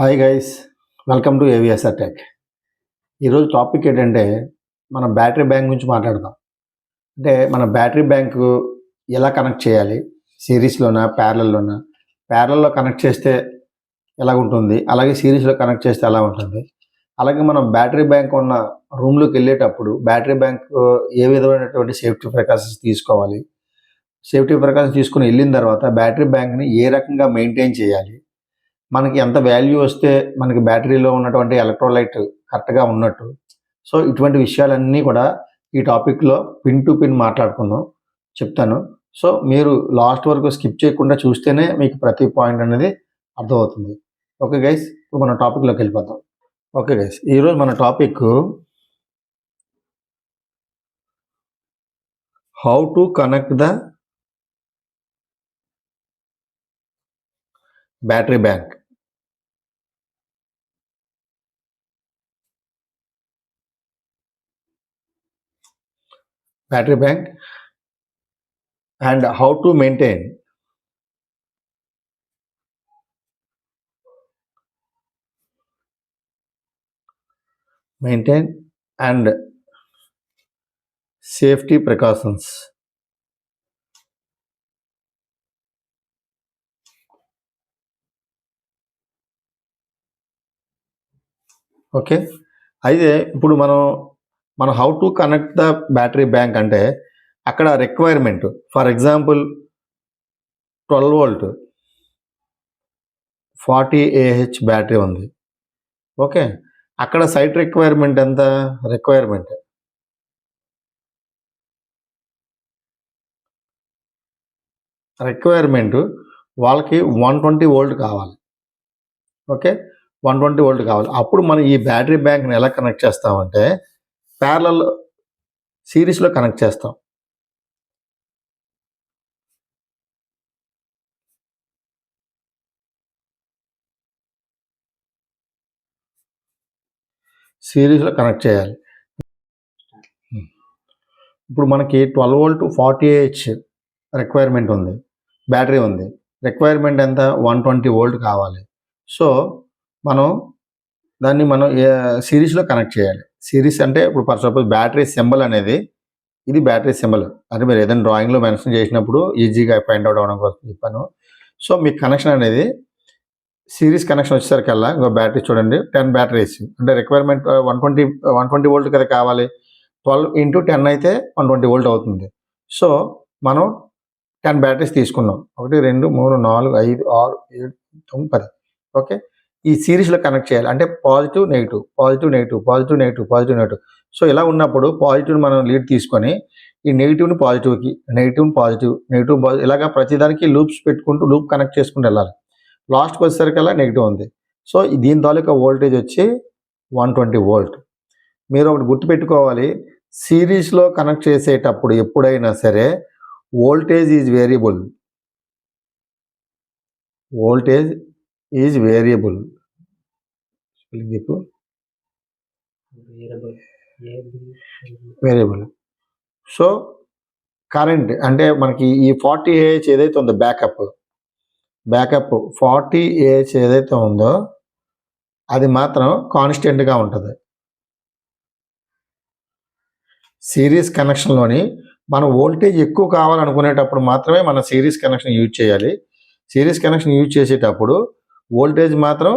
Hi guys, welcome to AVSR tech. ఈరోజు topic ఏంటంటే మన బ్యాటరీ బ్యాంక్ గురించి మాట్లాడదాం. అంటే మన బ్యాటరీ బ్యాంక్ ఎలా కనెక్ట్ చేయాలి, సిరీస్లోనా ప్యారలల్లోనా, ప్యారలల్లో కనెక్ట్ చేస్తే ఎలా ఉంటుంది, అలాగే సిరీస్లో కనెక్ట్ చేస్తే ఎలా ఉంటుంది, అలాగే మనం బ్యాటరీ బ్యాంక్ ఉన్న రూమ్లోకి వెళ్ళేటప్పుడు బ్యాటరీ బ్యాంక్ ఏ విధమైనటువంటి సేఫ్టీ ప్రికాషన్స్ తీసుకోవాలి, సేఫ్టీ ప్రికాషన్స్ తీసుకుని వెళ్ళిన తర్వాత బ్యాటరీ బ్యాంక్ని ఏ రకంగా మెయింటైన్ చేయాలి, మనకి ఎంత వాల్యూ వస్తే మనకి బ్యాటరీలో ఉన్నటువంటి ఎలక్ట్రోలైట్ కరెక్ట్గా ఉన్నట్టు. సో ఇటువంటి విషయాలన్నీ కూడా ఈ టాపిక్లో పిన్ టు పిన్ మాట్లాడుకుందాం, చెప్తాను. సో మీరు లాస్ట్ వరకు స్కిప్ చేయకుండా చూస్తేనే మీకు ప్రతి పాయింట్ అనేది అర్థమవుతుంది. ఓకే గైస్, ఇప్పుడు మన టాపిక్లోకి వెళ్ళిపోతాం. ఓకే గైస్, ఈరోజు మన topic how to connect the battery bank. Battery bank and how to maintain and safety precautions. Okay, అయితే ఇప్పుడు మనం how to connect the battery bank అంటే అక్కడ requirement, for example 12 volt 40 AH battery ఉంది. Okay, అక్కడ site requirement ఎంత? Requirement వాళ్ళకి 120 volt కావాలి. ఓకే, 120 వోల్ట్ కావాలి. అప్పుడు మనం ఈ బ్యాటరీ బ్యాంక్ని ఎలా కనెక్ట్ చేస్తామంటే ప్యారలల్ సిరీస్లో కనెక్ట్ చేస్తాం. సిరీస్లో కనెక్ట్ చేయాలి. ఇప్పుడు మనకి 12 వోల్ట్ 40 AH రిక్వైర్మెంట్ ఉంది, బ్యాటరీ ఉంది. రిక్వైర్మెంట్ ఎంత? 120 వోల్ట్ కావాలి. సో దాన్ని మనం సిరీస్లో కనెక్ట్ చేయాలి. సిరీస్ అంటే ఇప్పుడు ఫర్ సపోజ్ బ్యాటరీ సింబల్ అనేది, ఇది బ్యాటరీ సింబల్ అంటే మీరు ఏదైనా డ్రాయింగ్లో మెన్షన్ చేసినప్పుడు ఈజీగా ఫైండ్ అవుట్ అవ్వడం కోసం చెప్పాను. సో మీకు కనెక్షన్ అనేది సిరీస్ కనెక్షన్ వచ్చేసరికల్లా ఇంకో బ్యాటరీ చూడండి, 10 బ్యాటరీస్ అంటే రిక్వైర్మెంట్ 120 వోల్ట్ కదా కావాలి. 12 × 10 అయితే 120 వోల్ట్ అవుతుంది. సో మనం 10 బ్యాటరీస్ తీసుకున్నాం. 1 2 3 4 5 6 7 9 10. ఓకే, ఈ సిరీస్లో కనెక్ట్ చేయాలి. అంటే positive negative, positive negative, positive negative, positive negative. So ఇలా ఉన్నప్పుడు పాజిటివ్ని మనం లీడ్ తీసుకొని ఈ నెగిటివ్ని పాజిటివ్కి, నెగిటివ్ని పాజిటివ్, నెగిటివ్ పాజిటివ్, ఇలాగా ప్రతిదానికి లూప్స్ పెట్టుకుంటూ లూప్ కనెక్ట్ చేసుకుంటూ వెళ్ళాలి. లాస్ట్కి వచ్చేసరికల్లా నెగిటివ్ ఉంది. సో దీని తాలూకా వోల్టేజ్ వచ్చి 120 వోల్ట్. మీరు ఒకటి గుర్తుపెట్టుకోవాలి, సిరీస్లో కనెక్ట్ చేసేటప్పుడు ఎప్పుడైనా సరే voltage is variable. Voltage is variable. Variable. So current అంటే మనకి ఈ 40 AH ఏదైతే ఉందో బ్యాకప్ 40 AH ఏదైతే ఉందో అది మాత్రం కాన్స్టెంట్గా ఉంటుంది. సిరీస్ కనెక్షన్లోని మనం వోల్టేజ్ ఎక్కువ కావాలనుకునేటప్పుడు మాత్రమే మనం సిరీస్ కనెక్షన్ యూజ్ చేయాలి. సిరీస్ కనెక్షన్ యూజ్ చేసేటప్పుడు వోల్టేజ్ మాత్రం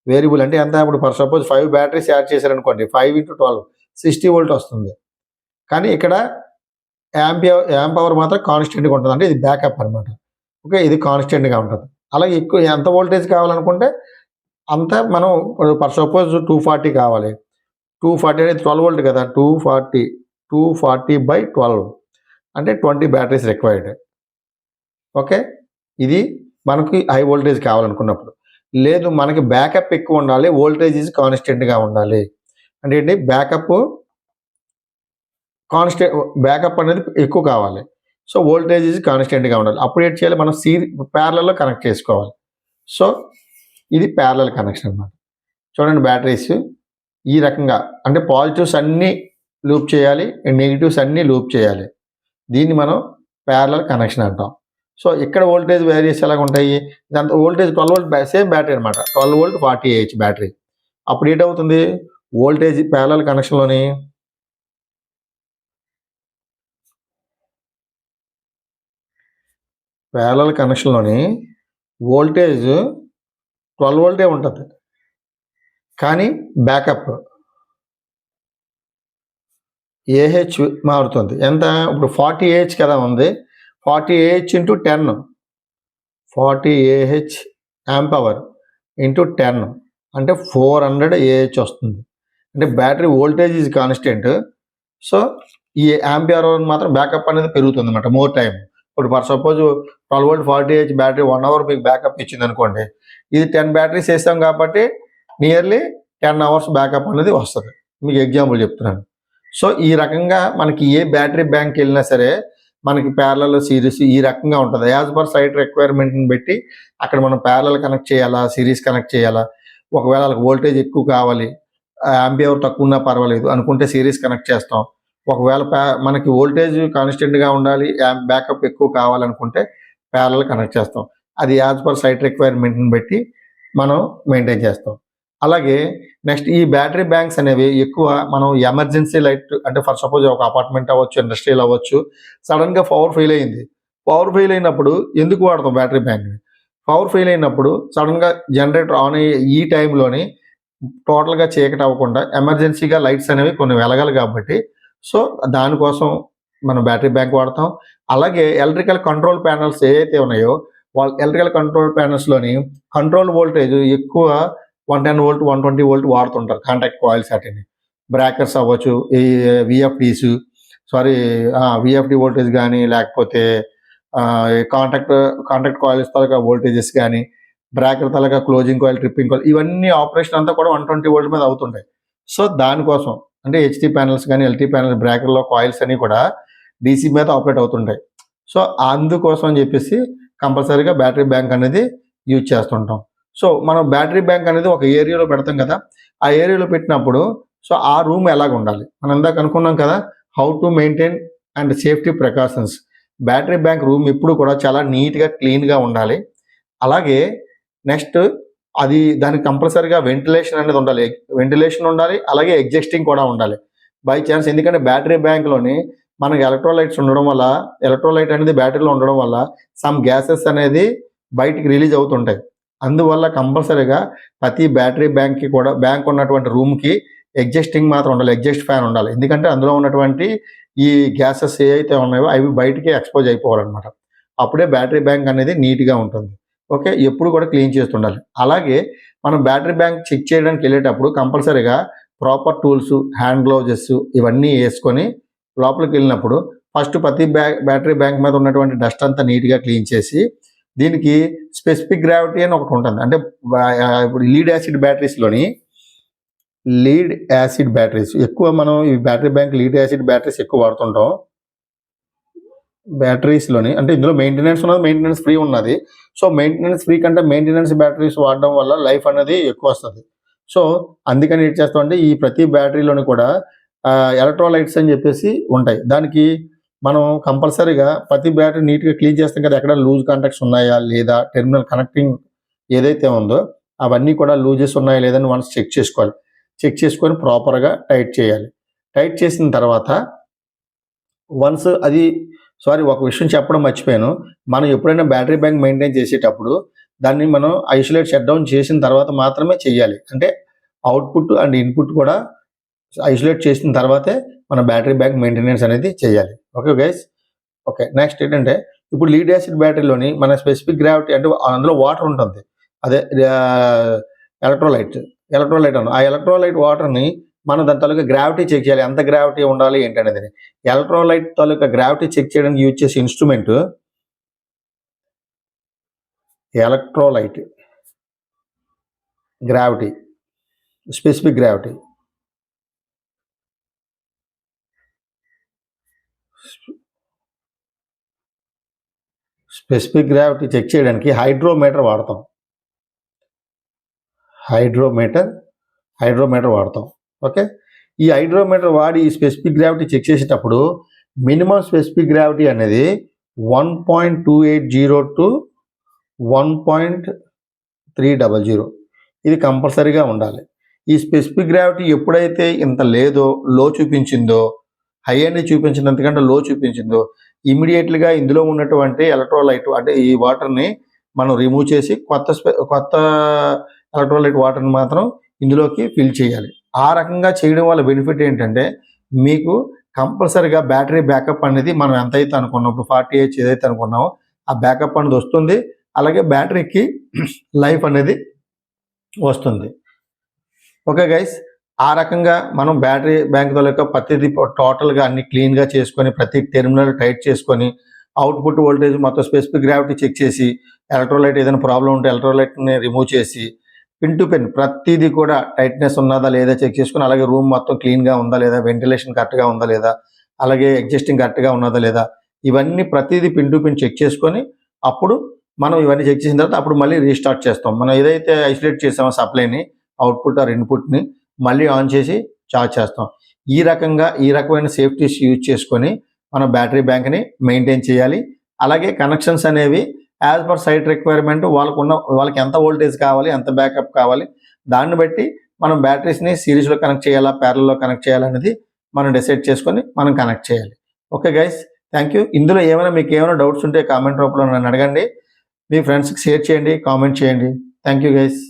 వేరియబుల్. అంటే ఎంత? ఇప్పుడు ఫర్ సపోజ్ 5 బ్యాటరీస్ యాడ్ చేశారనుకోండి, 5 × 12 60 వోల్ట్ వస్తుంది. కానీ ఇక్కడ యాంప్ అవర్ మాత్రం కాన్స్టెంట్గా ఉంటుంది. అంటే ఇది బ్యాకప్ అనమాట. ఓకే, ఇది కాన్స్టెంట్గా ఉంటుంది. అలాగే ఎక్కువ ఎంత వోల్టేజ్ కావాలనుకుంటే అంత మనం ఫర్ సపోజ్ 240 కావాలి. 240 అనేది 12 వోల్ట్ కదా, 240/12 అంటే 20 బ్యాటరీస్ రిక్వైర్డ్. ఓకే, ఇది మనకి హై వోల్టేజ్ కావాలనుకున్నప్పుడు. లేదు మనకి బ్యాకప్ ఎక్కువ ఉండాలి, వోల్టేజ్ ఈజ్ కాన్స్టెంట్గా ఉండాలి అంటే ఏంటి? బ్యాకప్ అనేది ఎక్కువ కావాలి. సో వోల్టేజ్ ఈజ్ కాన్స్టెంట్గా ఉండాలి. అప్పుడు ఏంటి చేయాలి? మనం ప్యారలల్లో కనెక్ట్ చేసుకోవాలి. సో ఇది ప్యారలల్ కనెక్షన్ అన్నమాట. చూడండి, బ్యాటరీస్ ఈ రకంగా అంటే పాజిటివ్స్ అన్నీ లూప్ చేయాలి, నెగిటివ్స్ అన్నీ లూప్ చేయాలి. దీన్ని మనం ప్యారలల్ కనెక్షన్ అంటాం. సో ఇక్కడ వోల్టేజ్ వేరియస్ ఎలాగ ఉంటాయి, దాంతో వోల్టేజ్ 12 వోల్ట్ సేమ్ బ్యాటరీ అనమాట, 12 వోల్ట్ 40 AH బ్యాటరీ. అప్పుడు ఏంటవుతుంది, వోల్టేజ్ ప్యారలల్ కనెక్షన్లోని వోల్టేజ్ 12 వోల్టే ఉంటుంది, కానీ బ్యాకప్ AH మారుతుంది. ఎంత, ఇప్పుడు 40 AH కదా ఉంది, 40 AH into 10, 40 AH amp hour into 10 అంటే 400 AH వస్తుంది. అంటే battery voltage is constant, so ఈ యాంపియర్ అవర్ మాత్రం బ్యాకప్ అనేది పెరుగుతుంది అనమాట మోర్ టైం. ఇప్పుడు for suppose 12 volt 40 AH battery 1 hour మీకు బ్యాకప్ ఇచ్చింది అనుకోండి, ఇది 10 బ్యాటరీస్ వేస్తాం కాబట్టి నియర్లీ 10 అవర్స్ బ్యాకప్ అనేది వస్తుంది. మీకు ఎగ్జాంపుల్ చెప్తున్నాను. సో ఈ రకంగా మనకి ఏ బ్యాటరీ బ్యాంక్ వెళ్ళినా సరే మనకి ప్యారలల్ సిరీస్ ఈ రకంగా ఉంటుంది. యాజ్ పర్ సైట్ రిక్వైర్మెంట్ని బట్టి అక్కడ మనం ప్యారలల్ కనెక్ట్ చేయాలా, సిరీస్ కనెక్ట్ చేయాలా, ఒకవేళ వాళ్ళకి వోల్టేజ్ ఎక్కువ కావాలి, యాంపియర్ తక్కువ ఉన్నా పర్వాలేదు అనుకుంటే సిరీస్ కనెక్ట్ చేస్తాం. ఒకవేళ మనకి వోల్టేజ్ కాన్స్టెంట్గా ఉండాలి, బ్యాకప్ ఎక్కువ కావాలనుకుంటే ప్యారలల్ కనెక్ట్ చేస్తాం. అది యాజ్ పర్ సైట్ రిక్వైర్మెంట్ని బట్టి మనం మెయింటైన్ చేస్తాం. అలాగే నెక్స్ట్ ఈ బ్యాటరీ బ్యాంక్స్ అనేవి ఎక్కువ మనం ఎమర్జెన్సీ లైట్, అంటే ఫర్ సపోజ్ ఒక అపార్ట్మెంట్ అవ్వచ్చు, ఇండస్ట్రియల్ అవ్వచ్చు, సడన్గా పవర్ ఫెయిల్ అయింది. పవర్ ఫెయిల్ అయినప్పుడు ఎందుకు వాడతాం బ్యాటరీ బ్యాంక్ని, పవర్ ఫెయిల్ అయినప్పుడు సడన్గా జనరేటర్ ఆన్ అయ్యే ఈ టైంలోని టోటల్గా చీకటి అవ్వకుండా ఎమర్జెన్సీగా లైట్స్ అనేవి కొన్ని వెలగాలి కాబట్టి, సో దానికోసం మనం బ్యాటరీ బ్యాంక్ వాడతాం. అలాగే ఎలక్ట్రికల్ కంట్రోల్ ప్యానల్స్ ఏవైతే ఉన్నాయో వాళ్ళ ఎలక్ట్రికల్ కంట్రోల్ ప్యానల్స్లోని కంట్రోల్ వోల్టేజ్ ఎక్కువ 110 వోల్ట్ 120 వోల్ట్ వాడుతుంటారు. కాంటాక్ట్ కాయిల్స్ వాటిని బ్రేకర్స్ అవ్వచ్చు, ఈ విఎఫ్డి వోల్టేజ్ కానీ, లేకపోతే కాంటాక్ట్ కాయిల్స్ తాలూకా వోల్టేజెస్ కానీ, బ్రేకర్ తాలూకా క్లోజింగ్ కాయిల్, ట్రిప్పింగ్ కాయిల్, ఇవన్నీ ఆపరేషన్ అంతా కూడా 120 వోల్ట్ మీద అవుతుంటాయి. సో దానికోసం అంటే హెచ్టీ ప్యానల్స్ కానీ ఎల్టీ ప్యానల్స్ బ్రేకర్లో కాయిల్స్ అన్నీ కూడా డీసీ మీద ఆపరేట్ అవుతుంటాయి. సో అందుకోసం అని చెప్పేసి కంపల్సరీగా బ్యాటరీ బ్యాంక్ అనేది యూజ్ చేస్తుంటాం. సో మనం బ్యాటరీ బ్యాంక్ అనేది ఒక ఏరియాలో పెడతాం కదా, ఆ ఏరియాలో పెట్టినప్పుడు సో ఆ రూమ్ ఎలాగ ఉండాలి, మనం ఇందాక అనుకున్నాం కదా, how to maintain and safety precautions. Battery bank room ఎప్పుడు కూడా చాలా నీట్గా క్లీన్గా ఉండాలి. అలాగే నెక్స్ట్ అది దానికి కంపల్సరీగా వెంటిలేషన్ అనేది ఉండాలి, వెంటిలేషన్ ఉండాలి, అలాగే ఎగ్జిస్టింగ్ కూడా ఉండాలి. బై ఛాన్స్ ఎందుకంటే బ్యాటరీ బ్యాంక్లోని మనకి ఎలక్ట్రోలైట్స్ ఉండడం వల్ల, ఎలక్ట్రోలైట్ అనేది బ్యాటరీలో ఉండడం వల్ల సమ్ గ్యాసెస్ అనేది బయటికి రిలీజ్ అవుతుంటాయి. అందువల్ల కంపల్సరీగా ప్రతి బ్యాటరీ బ్యాంక్కి కూడా బ్యాంక్ ఉన్నటువంటి రూమ్కి ఎగ్జిస్టింగ్ మాత్రం ఉండాలి, ఎగ్జిస్ట్ ఫ్యాన్ ఉండాలి. ఎందుకంటే అందులో ఉన్నటువంటి ఈ గ్యాసెస్ ఏవైతే ఉన్నాయో అవి బయటికి ఎక్స్పోజ్ అయిపోవాలన్నమాట. అప్పుడే బ్యాటరీ బ్యాంక్ అనేది నీట్గా ఉంటుంది. ఓకే, ఎప్పుడు కూడా క్లీన్ చేస్తుండాలి. అలాగే మనం బ్యాటరీ బ్యాంక్ చెక్ చేయడానికి వెళ్ళేటప్పుడు కంపల్సరీగా ప్రాపర్ టూల్స్, హ్యాండ్ గ్లౌజెస్ ఇవన్నీ వేసుకొని లోపలికి వెళ్ళినప్పుడు ఫస్ట్ ప్రతి బ్యాటరీ బ్యాంక్ మీద ఉన్నటువంటి డస్ట్ అంతా నీట్గా క్లీన్ చేసి, దీనికి స్పెసిఫిక్ గ్రావిటీ అని ఒకటి ఉంటుంది. అంటే ఇప్పుడు లీడ్ యాసిడ్ బ్యాటరీస్ ఎక్కువ మనం ఈ battery bank lead acid batteries ఎక్కువ వాడుతుంటాం బ్యాటరీస్లోని. అంటే ఇందులో మెయింటెనెన్స్ ఉన్నది, మెయింటెనెన్స్ ఫ్రీ ఉన్నది. సో మెయింటెనెన్స్ ఫ్రీ కంటే మెయింటెనెన్స్ బ్యాటరీస్ వాడడం వల్ల లైఫ్ అనేది ఎక్కువ వస్తుంది. సో అందుకని ఏం చేస్తామంటే ఈ ప్రతి బ్యాటరీలోని కూడా ఎలక్ట్రోలైట్స్ అని చెప్పేసి ఉంటాయి. దానికి మనం కంపల్సరీగా ప్రతి బ్యాటరీ నీట్గా క్లీన్ చేస్తాం కదా, ఎక్కడ లూజ్ కాంటాక్ట్స్ ఉన్నాయా లేదా, టెర్మినల్ కనెక్టింగ్ ఏదైతే ఉందో అవన్నీ కూడా లూజెస్ ఉన్నాయా లేదని వన్స్ చెక్ చేసుకోవాలి. చెక్ చేసుకొని ప్రాపర్గా టైట్ చేయాలి. టైట్ చేసిన తర్వాత వన్స్ అది ఒక విషయం చెప్పడం మర్చిపోయాను, మనం ఎప్పుడైనా బ్యాటరీ బ్యాంక్ మెయింటైన్ చేసేటప్పుడు దాన్ని మనం ఐసోలేట్ షట్ డౌన్ చేసిన తర్వాత మాత్రమే చేయాలి. అంటే అవుట్పుట్ అండ్ ఇన్పుట్ కూడా ఐసోలేట్ చేసిన తర్వాతే మన బ్యాటరీ బ్యాంక్ మెయింటెనెన్స్ అనేది చేయాలి. Okay guys. ఓకే, నెక్స్ట్ ఏంటంటే ఇప్పుడు లీడ్ యాసిడ్ బ్యాటరీలోని మన స్పెసిఫిక్ గ్రావిటీ అంటే అందులో వాటర్ ఉంటుంది, అదే ఎలక్ట్రోలైట్ అన్న ఆ ఎలక్ట్రోలైట్ వాటర్ని మనం దాని తాలూకా గ్రావిటీ చెక్ చేయాలి, ఎంత గ్రావిటీ ఉండాలి ఏంటనేది. ఎలక్ట్రోలైట్ తాలూకా గ్రావిటీ చెక్ చేయడానికి యూజ్ చేసే instrument electrolyte gravity, specific gravity. Specific gravity check చేయడానికి హైడ్రోమీటర్ వాడతాం. హైడ్రోమీటర్ వాడతాం. ఓకే, ఈ హైడ్రోమీటర్ వాడి ఈ స్పెసిఫిక్ గ్రావిటీ చెక్ చేసేటప్పుడు మినిమం స్పెసిఫిక్ గ్రావిటీ అనేది 1.280 to 1.300 ఇది కంపల్సరీగా ఉండాలి. ఈ స్పెసిఫిక్ గ్రావిటీ ఎప్పుడైతే ఇంత లేదో, లో చూపించిందో, హై అని చూపించినంతకంటే లో చూపించిందో, ఇమీడియట్లీగా ఇందులో ఉన్నటువంటి ఎలక్ట్రోలైట్ అంటే ఈ వాటర్ని మనం రిమూవ్ చేసి కొత్త ఎలక్ట్రోలైట్ వాటర్ని మాత్రం ఇందులోకి ఫిల్ చేయాలి. ఆ రకంగా చేయడం వల్ల బెనిఫిట్ ఏంటంటే మీకు కంపల్సరీగా బ్యాటరీ బ్యాకప్ అనేది మనం ఎంతైతే అనుకున్నాం, ఇప్పుడు 40H ఏదైతే అనుకున్నామో ఆ బ్యాకప్ అనేది వస్తుంది. అలాగే బ్యాటరీకి లైఫ్ అనేది వస్తుంది. ఓకే గైస్, ఆ రకంగా మనం బ్యాటరీ బ్యాంక్ తోలక ప్రతిదీ టోటల్గా అన్ని క్లీన్గా చేసుకొని ప్రతి టెర్మినల్ టైట్ చేసుకొని అవుట్పుట్ వోల్టేజ్ మొత్తం స్పెసిఫిక్ గ్రావిటీ చెక్ చేసి ఎలక్ట్రోలైట్ ఏదైనా ప్రాబ్లం ఉంటే ఎలక్ట్రోలైట్ని రిమూవ్ చేసి పిన్ టు పిన్ ప్రతిదీ కూడా టైట్నెస్ ఉన్నదా లేదా చెక్ చేసుకుని, అలాగే రూమ్ మొత్తం క్లీన్గా ఉందా లేదా, వెంటిలేషన్ కరెక్ట్గా ఉందా లేదా, అలాగే ఎగ్జిస్టింగ్ కరెక్ట్గా ఉన్నదా లేదా, ఇవన్నీ ప్రతిదీ పిన్ టు పిన్ చెక్ చేసుకొని అప్పుడు మనం ఇవన్నీ చెక్ చేసిన తర్వాత అప్పుడు మళ్ళీ రీస్టార్ట్ చేస్తాం. మనం ఏదైతే ఐసోలేట్ చేసామో సప్లైని, అవుట్పుట్ ఆర్ ఇన్పుట్ని మళ్ళీ ఆన్ చేసి చార్జ్ చేస్తాం. ఈ రకమైన సేఫ్టీస్ యూజ్ చేసుకొని మనం బ్యాటరీ బ్యాంక్ని మెయింటైన్ చేయాలి. అలాగే కనెక్షన్స్ అనేవి యాజ్ పర్ సైట్ రిక్వైర్మెంట్ వాళ్ళకి ఎంత వోల్టేజ్ కావాలి, ఎంత బ్యాకప్ కావాలి, దాన్ని బట్టి మనం బ్యాటరీస్ని సిరీస్లో కనెక్ట్ చేయాలా, ప్యారల్లో కనెక్ట్ చేయాలనేది మనం డిసైడ్ చేసుకొని మనం కనెక్ట్ చేయాలి. Okay guys, thank you. ఇందులో మీకు ఏమైనా డౌట్స్ ఉంటే కామెంట్ రూపంలో నన్ను అడగండి. మీ ఫ్రెండ్స్కి షేర్ చేయండి, కామెంట్ చేయండి. Thank you guys.